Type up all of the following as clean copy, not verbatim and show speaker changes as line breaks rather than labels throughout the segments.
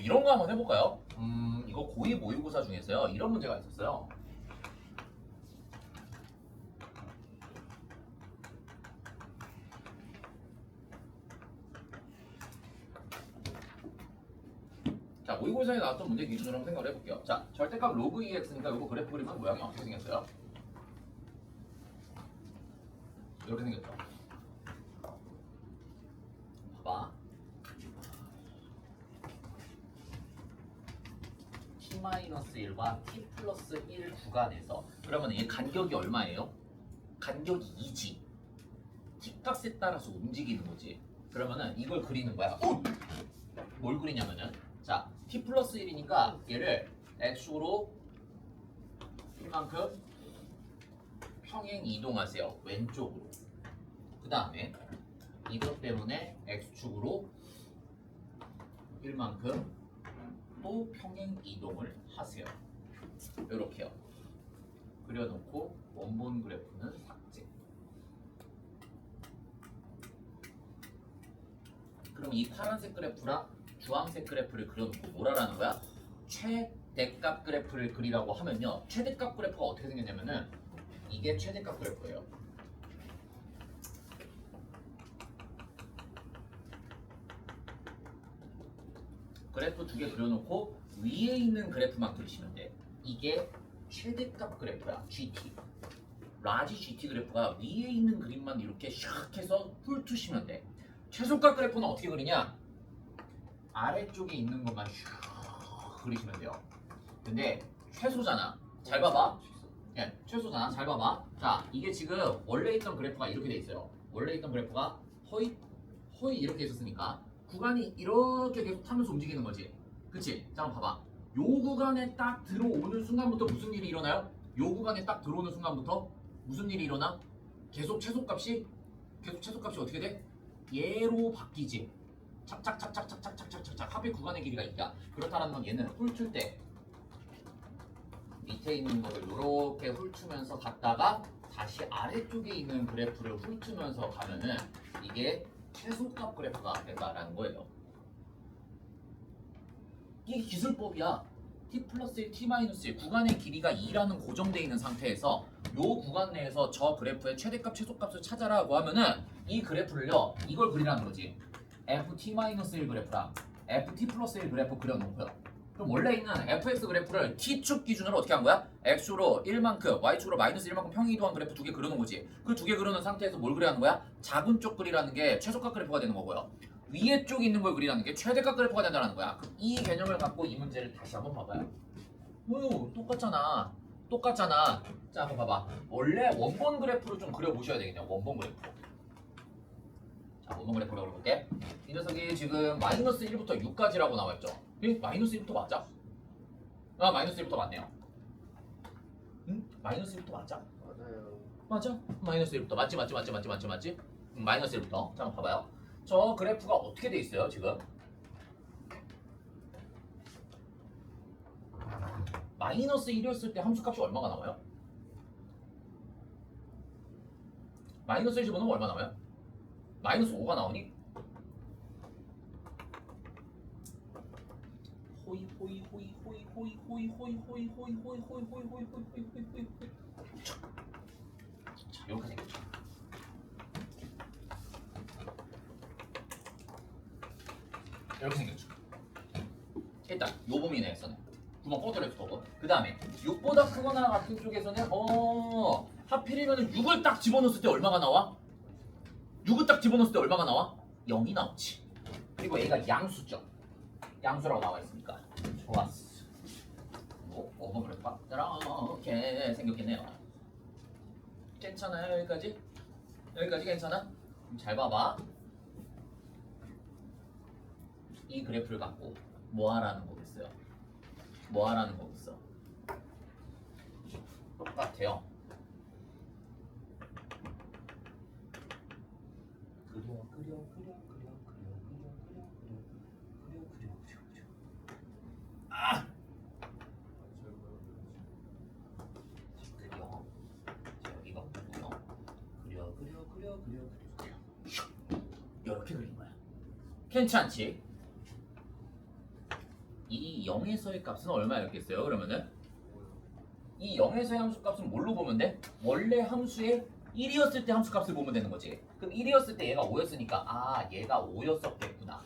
이런 거 한번 해볼까요? 이거 고2 모의고사 중에서요. 이런 문제가 있었어요. 자, 모의고사에 나왔던 문제 기준으로 한번 생각을 해볼게요. 자, 절대값 로그 2x니까 이거 그래프 그리면 모양이 어떻게 생겼어요? 이렇게 생겼죠. 봐봐. t-1과 t 플러스 1 구간에서 그러면 이 간격이 얼마예요? 간격이 2지. t 값에 따라서 움직이는 거지. 그러면은 이걸 그리는 거야. 뭘 그리냐면은 자, t 플러스 1이니까 얘를 x축으로 이만큼 평행 이동하세요. 왼쪽으로. 그 다음에 이것 때문에 x축으로 1만큼 또 평행 이동을 하세요. 이렇게요. 그려놓고 원본 그래프는 삭제. 그럼 이 파란색 그래프랑 주황색 그래프를 그려놓고 뭐라는 거야? 최대값 그래프를 그리라고 하면요. 최대값 그래프가 어떻게 생겼냐면은 이게 최대값 그래프예요. 그래프 두 개 그려놓고 위에 있는 그래프만 그리시면 돼. 이게 최대값 그래프야. GT. 라지 GT 그래프가 위에 있는 그림만 이렇게 샥 해서 훑으시면 돼. 최소값 그래프는 어떻게 그리냐? 아래쪽에 있는 것만 슉 그리시면 돼요. 근데 최소잖아. 잘 봐봐. 예, 최소잖아. 잘 봐봐. 자, 이게 지금 원래 있던 그래프가 이렇게 돼 있어요. 원래 있던 그래프가 허이 이렇게 있었으니까 구간이 이렇게 계속 타면서 움직이는 거지. 그치? 자, 한번 봐봐. 요 구간에 딱 들어오는 순간부터 무슨 일이 일어나요? 요 구간에 딱 들어오는 순간부터 무슨 일이 일어나? 계속 최소값이 어떻게 돼? 얘로 바뀌지. 착착착착착착착착착 합의 구간의 길이가 있다. 그렇다는 건 얘는 훑을 때 밑에 있는 거를 이렇게 훑으면서 갔다가 다시 아래쪽에 있는 그래프를 훑으면서 가면은 이게 최소값 그래프가 된다라는 거예요. 이게 기술법이야. t 플러스 1, t 마이너스 1 구간의 길이가 2라는 고정되어 있는 상태에서 요 구간 내에서 저 그래프의 최대값, 최소값을 찾아라고 하면은 이 그래프를요. 이걸 그리라는 거지. ft-1 그래프랑 ft 플러스 1 그래프 그려놓고요. 그럼 원래 있는 fx 그래프를 t축 기준으로 어떻게 한 거야? x축으로 1만큼, y축으로 마이너스 1만큼 평행 이동한 그래프 두 개 그려놓은 거지. 그 두 개 그려놓은 상태에서 뭘 그려야 하는 거야? 작은 쪽 그리라는 게 최소값 그래프가 되는 거고요. 위에 쪽에 있는 걸 그리라는 게 최대값 그래프가 된다는 거야. 그럼 이 개념을 갖고 이 문제를 다시 한번 봐봐요. 똑같잖아. 자, 한번 봐봐. 원래 원본 그래프를 좀 그려보셔야 되겠냐. 원본 그래프. 자, 원본 그래프로 그려볼게. 이 녀석이 지금 마이너스 1부터 6까지라고 나와있죠. 마이너스 1부터 맞아? 아, 마이너스 1부터 맞네요. 응? 마이너스 1부터 맞아?
맞아요.
맞아? 마이너스 1부터 맞지? 마이너스 1부터. 자, 한번 봐봐요. 저 그래프가 어떻게 돼 있어요, 지금? 마이너스 1이었을 때 함수값이 얼마가 나와요? 마이너스 1 집어넣으면 얼마 나와요? 마이너스 5가 나오니? 자, 이렇게 생겼죠. 이렇게 생겼죠. 일단 요 범위 내에서는 구멍 뻗어냈을 거고, 그 다음에 6보다 크거나 같은 쪽에서는 하필이면 6을 딱 집어넣었을 때 얼마가 나와? 6을 딱 집어넣었을 때 얼마가 나와? 0이 나오지. 그리고 얘가 양수죠. 양수라고 나와 있으니까 좋았어. 뭐 그럴까? 이렇게 생겼겠네요. 괜찮아요? 여기까지 괜찮아? 그럼 잘 봐봐. 이 그래프를 갖고 뭐 하라는 거겠어요? 똑같아요. 그려. 아! 그려. 자, 여기가 뭐고요? 그려. 이렇게 그린 거야. 괜찮지? 이 0에서의 값은 얼마였겠어요? 그러면은 이 0에서의 함수 값은 뭘로 보면 돼? 원래 함수의 1이었을 때 함수 값을 보면 되는 거지. 그럼 1이었을 때 얘가 5였으니까 아 얘가 5였었겠구나.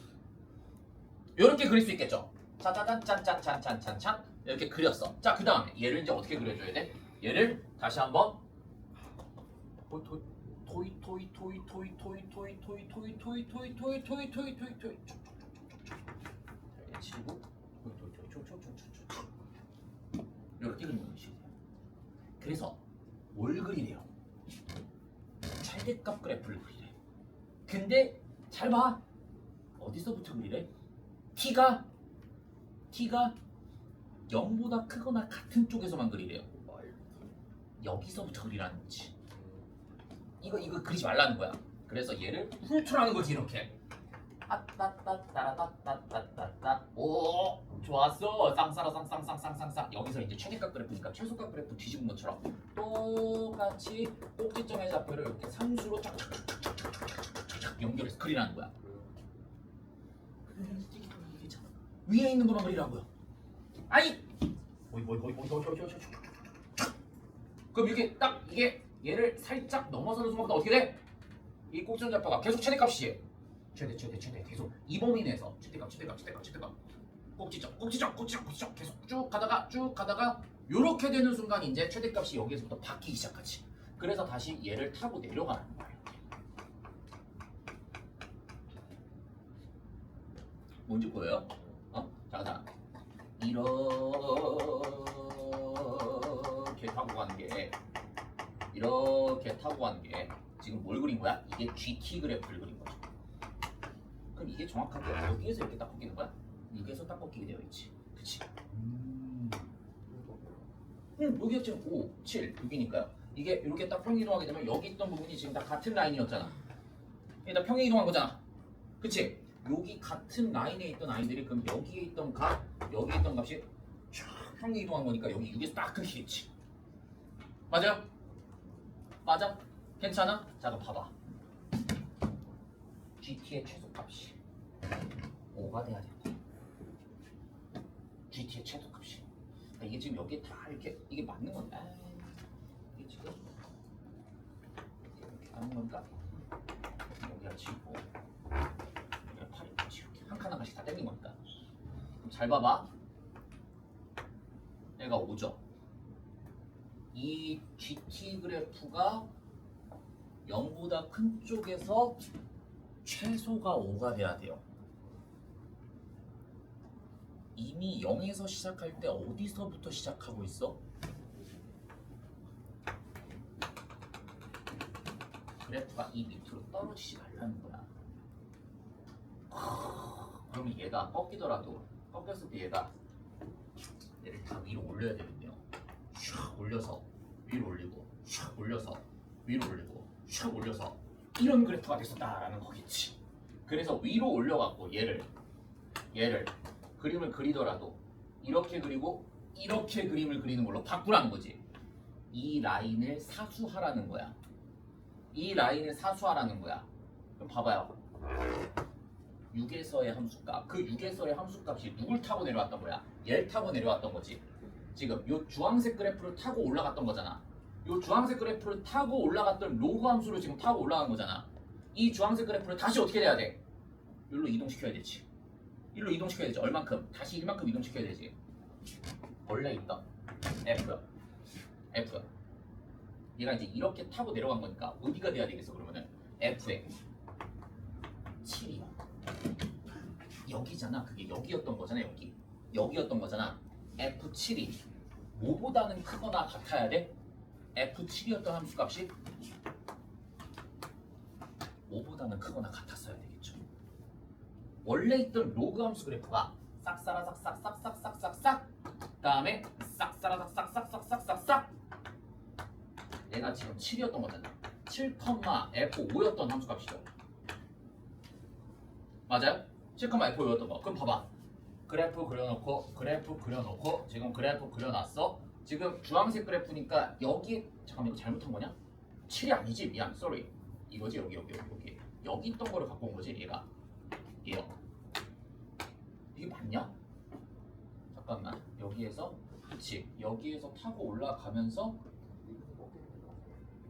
이렇게 그릴 수 있겠죠. 짜자잔 짠짠짠짠짠짠 이렇게 그렸어. 자 그 다음에 얘를 이제 어떻게 그려줘야 돼? 얘를 다시 한번 토이 치고 이렇게 그리는 것이에요. 그래서 뭘 그리래요? 최대값 그래프를 그리래. 근데 잘 봐. 어디서부터 그리래? t가 0보다 크거나 같은 쪽에서만 그리래요. 여기서부터 그리라는 거지. 이거 그리지 말라는 거야. 그래서 얘를 훑으라는 거지 이렇게. 따따따따따따따따. 오 좋았어. 쌍싸라쌍쌍쌍쌍쌍쌍. 여기서 이제 최대값 그래프니까 최소값 그래프 뒤집은 것처럼 똑같이 꼭지점의 좌표를 이렇게 상수로 쫙쫙쫙쫙쫙 연결해서 그리라는 거야. 위에 있는 것만 그리라고요. 아니 그럼 이게 얘를 살짝 넘어서는 순간부터 어떻게 돼? 이 꼭지점 좌표가 계속 최대값이 최대 계속 이 범위 내에서 최대값 꼭지점 계속 쭉 가다가 요렇게 되는 순간 이제 최대값이 여기서부터 바뀌기 시작하지. 그래서 다시 얘를 타고 내려가는 거예요. 뭔지 보여요? 자 이렇게 타고 가는 게 지금 뭘 그린 거야? 이게 GT 그래프를 그린 거죠. 그럼 이게 정확하게 여기에서 이렇게 딱 꺾이는 거야? 6에서 딱 꺾이게 되어 있지. 그치? 여기가 지금 5, 7, 6이니까요. 이게 이렇게 딱 평행이동하게 되면 여기 있던 부분이 지금 다 같은 라인이었잖아. 일단 평행이동한 거잖아. 그치? 여기 같은 라인에 있던 아이들이 그럼 여기에 있던 여기에 있던 값이 쫙 평행이동한 거니까 여기 6에서 딱 끊기겠지. 맞아요? 맞아? 괜찮아? 자 그럼 봐봐. GT의 최소값이 5가 돼야 된다. GT의 최소값이. 그러니까 이게 지금 여기에 다 이렇게 이게 맞는 건데. 이게 지금 이렇게 하는 건가? 여기가 7고 여기가 8이고 이렇게 한 칸 한 칸씩 다 떼는 거니까. 그럼 잘 봐봐. 얘가 5죠. 이 GT 그래프가 0보다 큰 쪽에서 최소가 5가 돼야 돼요. 이미 0에서 시작할 때 어디서부터 시작하고 있어? 그래프가 이 밑으로 떨어지지 말라는 거야. 그러면 얘가 꺾였을 때 얘를 다 위로 올려야 되거든요. 슉 올려서 위로 올리고 슉 올려서 위로 올리고 슉 올려서 이런 그래프가 됐었다라는 거겠지. 그래서 위로 올려갖고 얘를 그림을 그리더라도 이렇게 그리고 이렇게 그림을 그리는 걸로 바꾸라는 거지. 이 라인을 사수하라는 거야. 그럼 봐봐요. 6에서의 함수값. 그 6에서의 함수값이 누굴 타고 내려왔던 거야? 얘를 타고 내려왔던 거지. 지금 요 주황색 그래프를 타고 올라갔던 거잖아. 요 주황색 그래프를 타고 올라갔던 로그 함수를 지금 타고 올라간 거잖아. 이 주황색 그래프를 다시 어떻게 돼야 돼? 여기로 이동시켜야 되지. 일로 이동시켜야 되지. 얼만큼? 다시 1만큼 이동시켜야 되지. 원래 있던 F야. 얘가 이제 이렇게 타고 내려간 거니까 어디가 돼야 되겠어? 그러면은 F에 7이야. 여기잖아. 그게 여기였던 거잖아. 여기였던 거잖아. F7이 뭐보다는 크거나 같아야 돼? F7이었던 함수값이 5보다는 크거나 같았어야 되겠죠. 원래 있던 로그 함수 그래프가 싹사라싹싹싹싹싹싹 다음에 싹사라싹싹싹싹싹싹 얘가 지금 7이었던 거잖아. 7,F5였던 함수값이죠. 맞아요? 7,F5였던 거. 그럼 봐봐. 그래프 그려놓고 지금 그래프 그려놨어. 지금 주황색 그래프니까 여기 잠깐만 이거 잘못한 거냐? 7이 아니지. 미안. 쏘리. 이거지. 여기 있던 거를 갖고 온 거지. 얘가. 얘요. 이게 맞냐? 여기에서 그치 여기에서 타고 올라가면서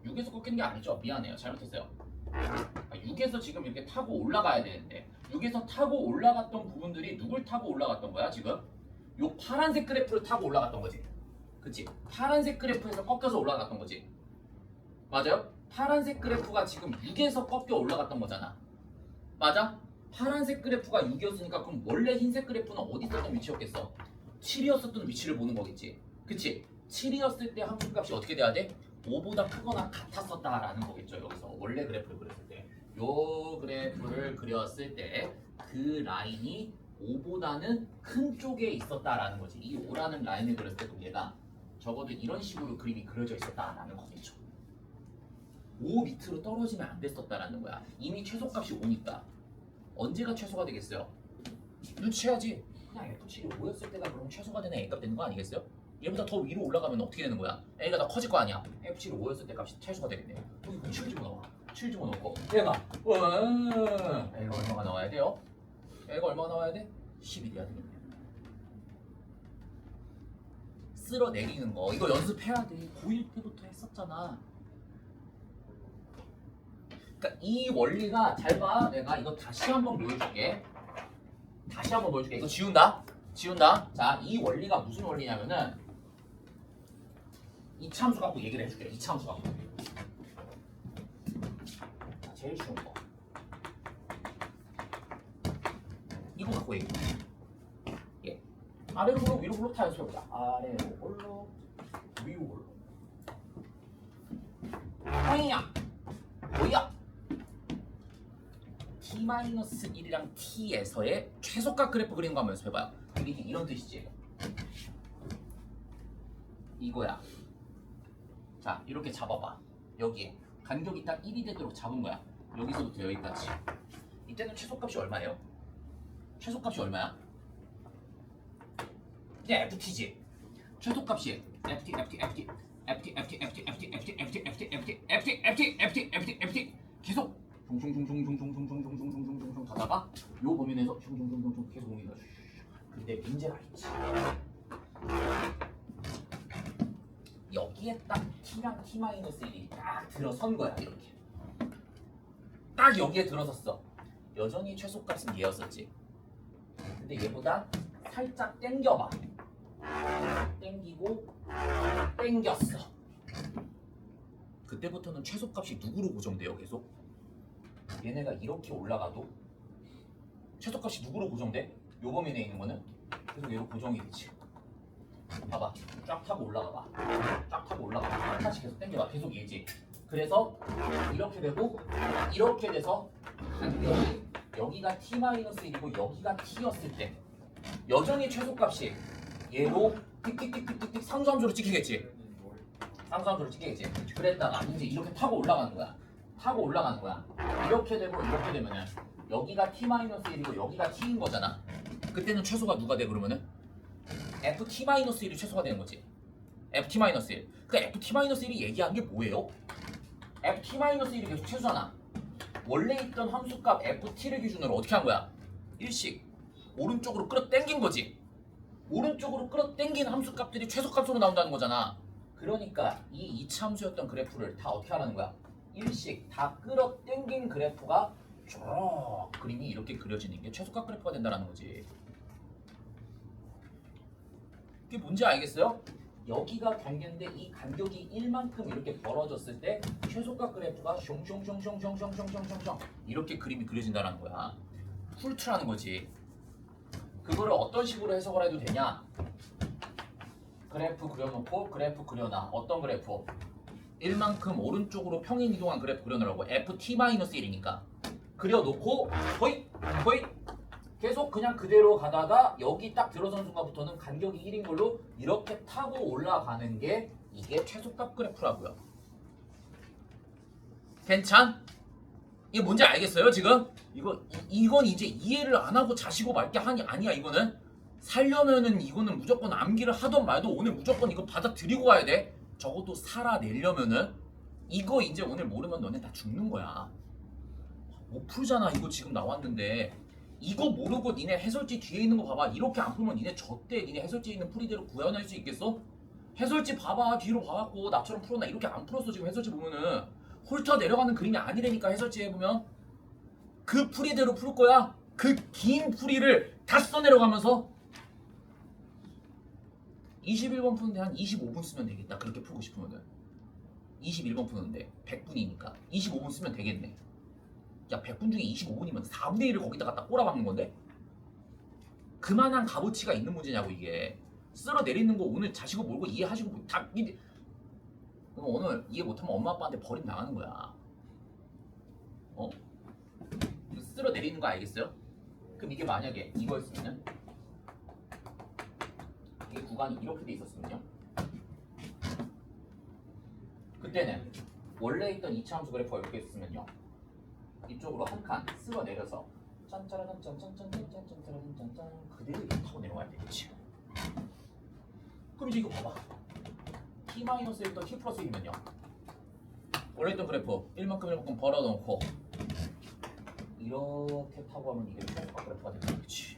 6에서 꺾이는 게 아니죠. 미안해요. 잘못했어요. 6에서 지금 이렇게 타고 올라가야 되는데 6에서 타고 올라갔던 부분들이 누굴 타고 올라갔던 거야 지금? 요 파란색 그래프를 타고 올라갔던 거지. 그치? 파란색 그래프에서 꺾여서 올라갔던 거지. 맞아요? 파란색 그래프가 지금 6에서 꺾여 올라갔던 거잖아. 맞아? 파란색 그래프가 6이었으니까 그럼 원래 흰색 그래프는 어디 있었던 위치였겠어? 7이었었던 위치를 보는 거겠지. 그치? 7이었을 때 함수값이 어떻게 돼야 돼? 5보다 크거나 같았었다라는 거겠죠. 여기서 원래 그래프를 그렸을 때. 요 그래프를 그렸을 때 그 라인이 5보다는 큰 쪽에 있었다라는 거지. 이 5라는 라인을 그렸을 때도 얘가 적어도 이런 식으로 그림이 그려져 있었다라는 거겠죠. 5 밑으로 떨어지면 안 됐었다라는 거야. 이미 최소값이 5니까 언제가 최소가 되겠어요? 눈치해야지. 그냥 F7이 5였을 때가 그럼 최소가 되는 A값 되는 거 아니겠어요? 얘보다 더 위로 올라가면 어떻게 되는 거야? A가 더 커질 거 아니야? F7이 5였을 때 값이 최소가 되겠네. 여기 그럼 7 집어넣어. 7 집어넣고 얘가 A가 얼마가 나와야 돼요? A가 얼마가 나와야 돼? 10이 돼야 되겠네. 쓸어내리는 거 이거 연습해야 돼. 고1 때부터 했었잖아. 그러니까 이 원리가 잘 봐. 내가 이거 다시 한번 보여줄게. 다시 한번 보여줄게. 이거 지운다. 지운다. 자, 이 원리가 무슨 원리냐면은 이차함수 갖고 얘기를 해줄게. 이차함수 갖고. 자, 제일 쉬운 거. 이거 갖고 얘기해. 예. 아래로 볼록 위로 볼록 다 연습해보자. 아래로 볼록 위로 볼록. 뭐야? 뭐야? T-1이랑 T에서의 최소값 그래프 그리는 거 한번 연습해봐요. 이게 이런 뜻이지. 이거야. 자, 이렇게 잡아봐. 여기에 간격이 딱 1이 되도록 잡은 거야. 여기서부터 여기까지. 이때는 최소값이 얼마예요? 최소값이 얼마야? 그냥 FT지. 최소값이 FT 계속 둥둥둥둥둥둥둥둥둥둥둥둥둥 가다가 요 범위내에서 둥둥둥둥둥 계속 옮기는 거야. 근데 문제가 있지. 여기에 딱 T랑 T-1이 딱 들어선 거야. 이렇게 딱 여기에 들어섰어. 여전히 최소값은 얘였었지. 근데 얘보다 살짝 당겨봐. 당기고 당겼어. 그때부터는 최소값이 누구로 고정돼요? 계속 얘네가 이렇게 올라가도 최소값이 누구로 고정돼? 요 범위 내에 있는 거는 계속 얘로 고정이 되지. 봐봐. 쫙 타고 올라가봐. 쫙 타고 올라가봐. 다시 계속 당겨봐. 계속 얘지. 그래서 이렇게 되고 이렇게 돼서 간격이 여기가 T-1이고 여기가 T였을 때 여전히 최소값이 얘로 띡띡띡띡띡 상수함수로 찍히겠지. 상수함수로 찍히겠지. 그랬다가 이제 이렇게 타고 올라가는 거야. 타고 올라가는 거야. 이렇게 되고 이렇게 되면은 여기가 T-1이고 여기가 T인 거잖아. 그때는 최소가 누가 돼 그러면은? FT-1이 최소가 되는 거지. FT-1. 그 FT-1이 얘기한 게 뭐예요? FT-1이 계속 최소잖아. 원래 있던 함수값 FT를 기준으로 어떻게 한 거야? 일씩 오른쪽으로 끌어당긴 거지. 오른쪽으로 끌어당긴 함수값들이 최소값으로 나온다는 거잖아. 그러니까 이 2차 함수였던 그래프를 다 어떻게 하라는 거야? 일씩 다 끌어당긴 그래프가 쭉 그림이 이렇게 그려지는 게 최소값 그래프가 된다는 거지. 그게 뭔지 알겠어요? 여기가 경계인데 이 간격이 1만큼 이렇게 벌어졌을 때 최소값 그래프가 숑숑숑숑숑숑숑숑 이렇게 그림이 그려진다는 거야. 풀트라는 거지. 그거를 어떤 식으로 해석을 해도 되냐? 그래프 그려놓고 그래프 그려놔. 어떤 그래프? 1만큼 오른쪽으로 평행 이동한 그래프 그려놓으라고. FT-1이니까 그려놓고 거의 계속 그냥 그대로 가다가 여기 딱 들어선 순간부터는 간격이 1인 걸로 이렇게 타고 올라가는 게 이게 최소값 그래프라고요. 괜찮? 이게 뭔지 알겠어요 지금? 이건 이제 이해를 안 하고 자시고 말게 하니 아니야. 이거는 살려면은 이거는 무조건 암기를 하던 말도 오늘 무조건 이거 받아들이고 가야 돼. 적어도 살아내려면은 이거 이제 오늘 모르면 너네 다 죽는 거야. 못 풀잖아. 이거 지금 나왔는데 이거 모르고 니네 해설지 뒤에 있는 거 봐봐. 이렇게 안 풀면 니네 젖대. 니네 해설지에 있는 풀이대로 구현할 수 있겠어? 해설지 봐봐. 뒤로 봐갖고 나처럼 풀어놔. 이렇게 안 풀었어. 지금 해설지 보면은 홀터 내려가는 그림이 아니라니까. 해설지에 보면 그 풀이대로 풀 거야. 그 긴 풀이를 다 써내려가면서 21번 푸는데 한 25분 쓰면 되겠다. 그렇게 풀고 싶으면은 21번 푸는데 100분이니까 25분 쓰면 되겠네. 야, 100분 중에 25분이면 4분의 1을 거기다 갖다 꼬라박는 건데? 그만한 값어치가 있는 문제냐고. 이게 쓸어 내리는 거 오늘 자시고 몰고 이해하시고 다 그럼 오늘 이해 못하면 엄마 아빠한테 버림 나가는 거야. 어? 이거 쓸어 내리는 거 알겠어요? 그럼 이게 만약에 이거였으면요? 이게 구간이 이렇게 돼 있었으면요? 그때는 원래 있던 이차 함수 그래프가 이렇게 있으면요, 이쪽으로 한 칸 쓸어 내려서 짠짜라란 짠짠짠짠짠짠짠짠 그대로 이렇게 타고 내려가야 되겠지. 그럼 이제 이거 봐봐. t-1던 t 플러스 1이면요, 원래 있던 그래프 1만큼 벌어놓고 이렇게 타고 하면 이게 최대값 그래프가 되는 거지.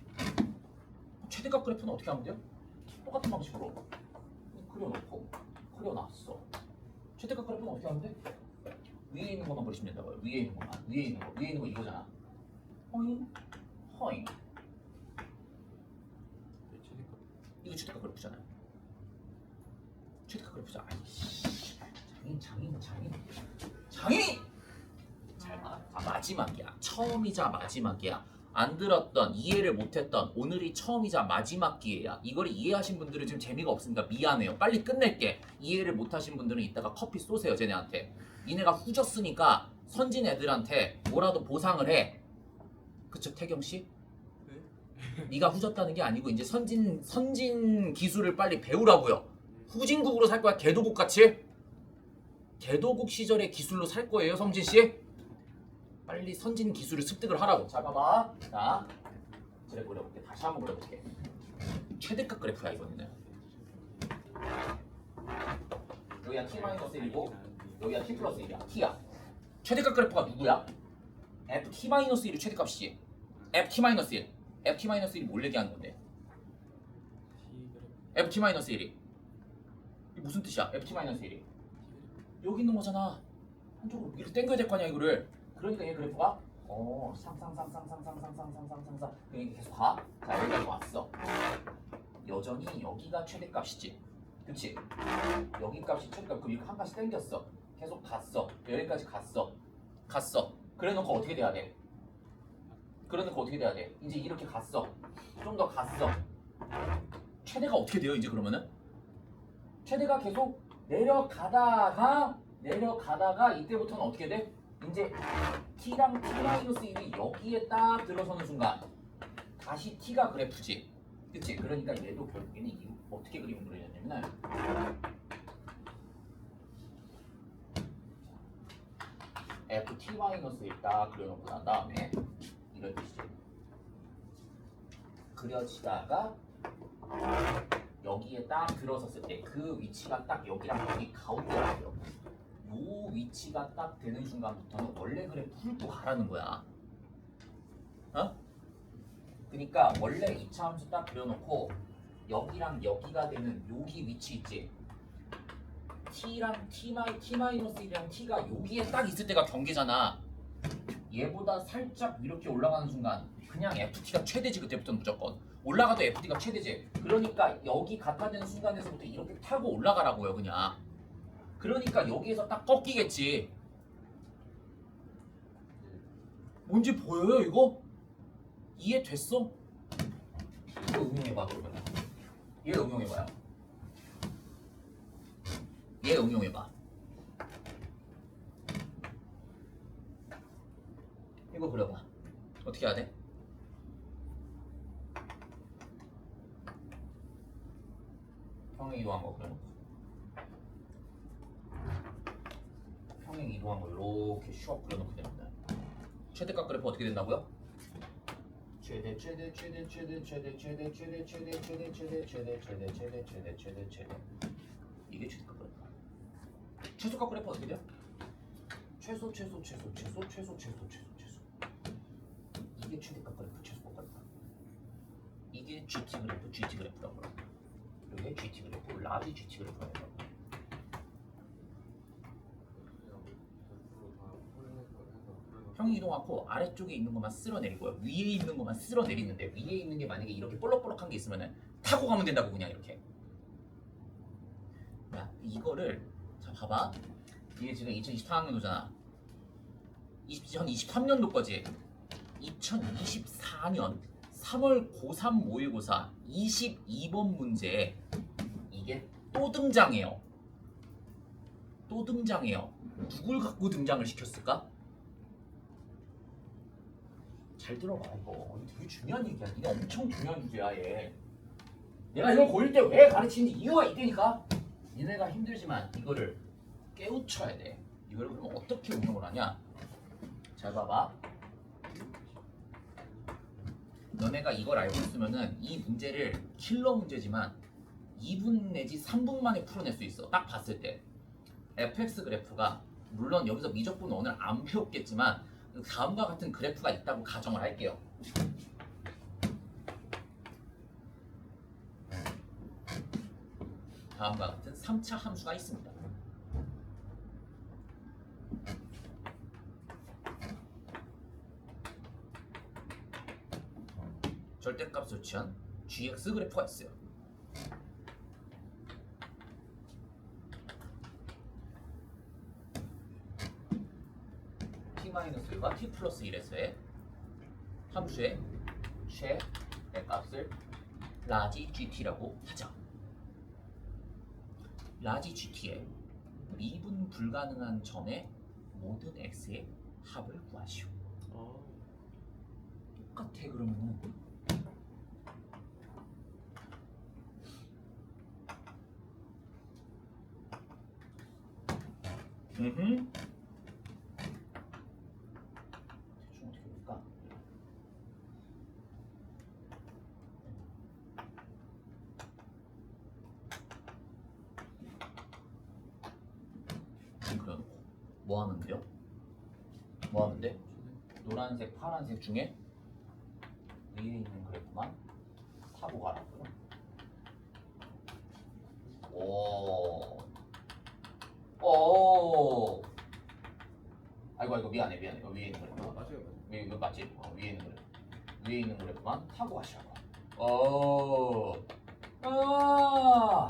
최대값 그래프는 어떻게 하면 돼요? 똑같은 방식으로 그려놨어. 최대값 그래프는 어떻게 하면 돼? 위에 있는 것만 그리시면 된다고요. 위에 있는 것만. 위에 있는 거 이거잖아. 허잉. 이거 최대값 그래프잖아요. 최대값 그래프잖아. 장인. 잘 봐. 마지막이야. 처음이자 마지막이야. 안 들었던, 이해를 못했던, 오늘이 처음이자 마지막 기회야. 이걸 이해하신 분들은 지금 재미가 없으니까 미안해요. 빨리 끝낼게. 이해를 못하신 분들은 이따가 커피 쏘세요, 쟤네한테. 니네가 후졌으니까 선진 애들한테 뭐라도 보상을 해. 그쵸, 태경씨? 네? 네가 후졌다는 게 아니고 이제 선진 기술을 빨리 배우라고요. 후진국으로 살 거야, 개도국 같이? 개도국 시절의 기술로 살 거예요, 성진씨? 빨리 선진 기술을 습득을 하라고. 자, 봐봐. 자, 그래 그려볼게. 다시 한번 그려볼게. 최대값 그래프야 이거는. 여기가 t-1이고 여기가 t 플러스 1이야. t야. 최대값 그래프가 누구야? ft-1이 최대값이지. ft-1. ft-1이 뭘 얘기하는 건데? ft-1이 이게 무슨 뜻이야? ft-1이 여기 있는 거잖아. 한쪽으로 이렇게 당겨야 될 거 아니야 이거를. 그러니까 얘 그래프가 상상상상상상상상상상상상 그러니까 계속 가. 자, 여기까지 왔어. 여전히 여기가 최대값이지. 그치? 여기 값이 최대값. 그럼 이거 한 칸씩 당겼어. 계속 갔어. 여기까지 갔어. 그래 놓고 어떻게 돼야 돼? 이제 이렇게 갔어. 좀 더 갔어. 최대가 어떻게 돼요 이제 그러면은? 최대가 계속 내려가다가 이때부터는 어떻게 돼? 이제 t랑 t-1이 여기에 딱 들어서는 순간 다시 t가 그래프지. 그치? 그러니까 얘도 결국에는 어떻게 그림을 그리냐면은 ft-1 딱 그려놓고 난 다음에 이런 뜻이지. 그려지다가 여기에 딱 들어섰을 때 그 위치가 딱 여기랑 여기 가운데라고요. 요 위치가 딱 되는 순간부터는 원래 그래프 훑고 가라는 거야. 어? 그러니까 원래 2차 함수 딱 그려놓고 여기랑 여기가 되는 여기 위치 있지. t랑 t-1이랑 t가 여기에 딱 있을 때가 경계잖아. 얘보다 살짝 이렇게 올라가는 순간 그냥 ft가 최대지. 그때부터는 무조건 올라가도 ft가 최대지. 그러니까 여기 같아지는 순간에서부터 이렇게 타고 올라가라고요 그냥. 그러니까 여기에서 딱 꺾이겠지. 뭔지 보여요 이거? 이해됐어? 이거 응용해봐 그러면. 얘 응용해봐요. 얘 응용해봐. 이거 그려봐. 어떻게 해야 돼? 평행 이동한 거 그려놓고 평행 이동한 거 이렇게 슉 그려놓게 됩니다. 최대값 그래프 어떻게 된다고요? 최대 이게 최대값 그래프. 최소값 그래프 어떻게 돼요? 최소 이게 최대값 그래프. 최소값 이게 GT 그래프, GT 그래프라고 그래요. 이게 GT 그래프, 라지 GT 그래프라고 해요. 평행 이동하고 아래쪽에 있는 것만 쓸어내리고요. 위에 있는 것만 쓸어내리는데 위에 있는 게 만약에 이렇게 볼록볼록한 게 있으면은 타고 가면 된다고 그냥 이렇게. 야, 이거를 자 봐봐. 이게 지금 2024학년도잖아. 2023년도 거지. 2024년 3월 고3 모의고사 22번 문제에 이게 또 등장해요. 또 등장해요. 누굴 갖고 등장을 시켰을까? 잘 들어봐 이거 되게 중요한 얘기야. 이게 엄청 중요한 주제야 얘. 내가 이걸 고1 때 왜 가르치는지 이유가 있다니까. 니네가 힘들지만 이거를 깨우쳐야 돼. 이걸 그러면 어떻게 운영을 하냐? 잘 봐봐. 너네가 이걸 알고 있으면은 이 문제를 킬러 문제지만 2분 내지 3분 만에 풀어낼 수 있어. 딱 봤을 때 fx 그래프가 물론 여기서 미적분은 오늘 안 배웠겠지만 다음과 같은 그래프가 있다고 가정을 할게요. 다음과 같은 3차 함수가 있습니다. 절대값을 취한 gx 그래프가 있어요. t-1과 t 플러스 1에서의 함수의 최대값을 라지 gt라고 하죠. 라지 gt의 미분 불가능한 점의 모든 x의 합을 구하시오. 똑같아 그러면은 대충 어떻게 볼까? 그래놓고 뭐 하는데요? 뭐 하는데? 노란색, 파란색 중에 위에 있는 그래프만 타고 가라고요. 오. 아이고 미안해. 위에 있는 그래프.
맞아요.
이거 맞지? 위에 있는 그래프. 위에 있는 그래프만 타고 가시라고. 오. 아.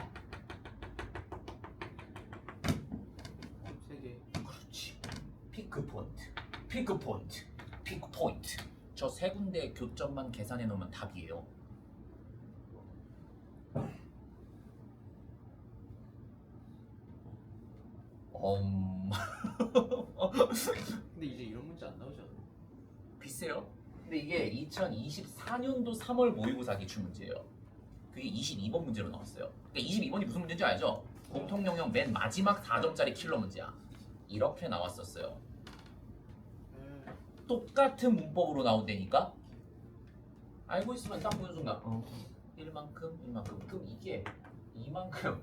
세 개.
그렇지. 피크 포인트. 저 세 군데 교점만 계산해 놓으면 답이에요.
근데 이제 이런 문제 안 나오지 않아요?
글쎄요. 근데 이게 2024년도 3월 모의고사 기출 문제예요. 그게 22번 문제로 나왔어요. 그러니까 22번이 무슨 문제인지 알죠? 공통 영역 맨 마지막 4점짜리 킬러 문제야. 이렇게 나왔었어요. 똑같은 문법으로 나온다니까? 알고 있으면 딱 보는 순간 1만큼 그럼 이게 2만큼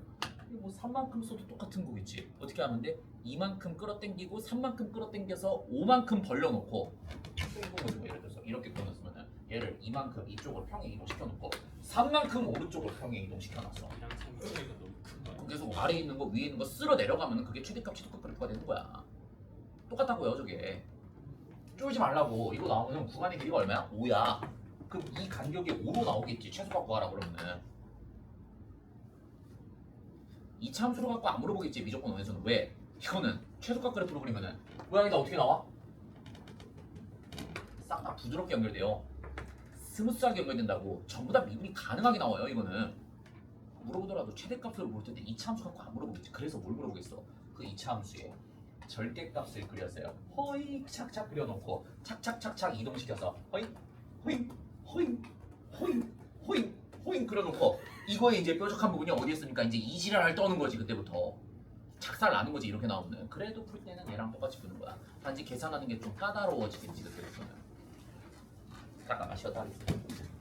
뭐 3만큼 써도 똑같은 거겠지. 어떻게 하면 돼? 2만큼 끌어당기고 3만큼 끌어당겨서 5만큼 벌려놓고 예를 들어서 이렇게 끊었으면 얘를 2만큼 이쪽으로 평행 이동시켜놓고 3만큼 오른쪽으로 평행 이동시켜놨어.
이랑 3차이가 너무 큰 거야.
그럼 계속 아래에 있는 거 위에 있는 거 쓸어 내려가면 그게 최대값 그래프가 되는 거야. 똑같다고요 저게. 쫄지 말라고. 이거 나오면 구간의 길이가 얼마야? 5야. 그럼 이 간격이 5로 나오겠지. 최소값 구하라 그러면은. 이 참수로 갖고 안 물어보겠지. 미적분 원에서는. 왜? 이거는 최소값 그래프로 그리면은 모양이 다 어떻게 나와? 싹 다 부드럽게 연결돼요. 스무스하게 연결된다고. 전부 다 미분이 가능하게 나와요. 이거는. 물어보더라도 최대값으로 볼 텐데 이 참수 갖고 안 물어보겠지. 그래서 뭘 물어보겠어? 그 이 참수에 절대값을 그렸어요. 허잉 착착 그려놓고 착착착착 이동시켜서 허잉 그려놓고 이거에 이제 뾰족한 부분이 어디에 있습니까? 이제 이 지랄을 떠는 거지. 그때부터 착살 나는 거지. 이렇게 나오면. 그래도 풀 때는 얘랑 똑같이 푸는 거야. 단지 계산하는 게 좀 까다로워지겠지. 그때부터는. 잠깐만 쉬었다 하겠습니다.